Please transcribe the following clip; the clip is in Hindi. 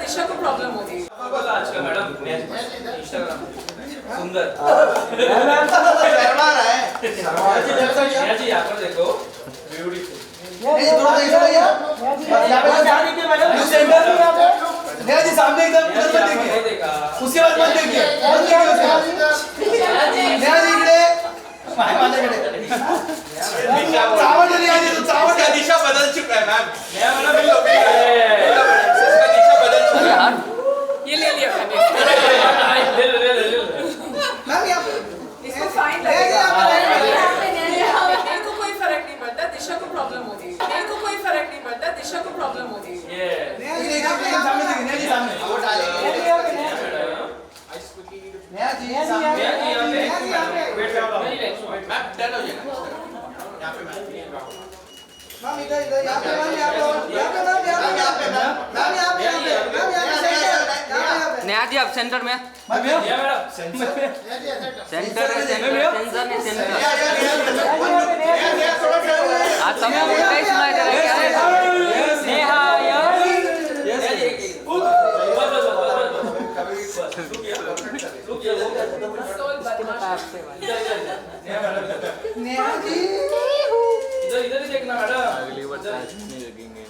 दिशा को प्रॉब्लम होगी। आज का मैडम इंस्टाग्राम सुंदर शर्मा रहा है नेहा जी यहाँ पर देखो ब्यूटीफुल नहीं थोड़ा इधर आइए यहाँ पे मैडम सेंटर नेहा जी सामने एकदम इधर मत देखिए देखा उसके बाद मत देखिए नेहा जी इकडे माझ्याकडे चावट नेहा जी चावट इसका दिशा बदल चुका है मैम नेहा मैडम इसका दिशा बदल चुका है ये ले लिया मैंने। ले मैम यहाँ पे इसको फाइन लगेगा। मेरे को कोई फर्क नहीं पड़ता, दिशा को प्रॉब्लम होगी। मेरे को कोई फर्क नहीं पड़ता, दिशा को प्रॉब्लम होगी। ये नेहा जी देखिए सामने देखिए नेहा जी सामने वो डालेंगे नेहा जी सामने नेहा जी यहाँ पे मैम डन हो जाएगा यहाँ पे मैम मैम इधर इधर यहाँ पे मैम यहाँ पे मैम यहाँ पे नेहा जी आप सेंटर में ma'am Neha madam centre centre centre આ તમે કઈ સ્માઈલ કરે નેહા सोल बदमाश। नेहा जी इधर इधर ही देखना मैडम अगली बार नहीं लगेंगे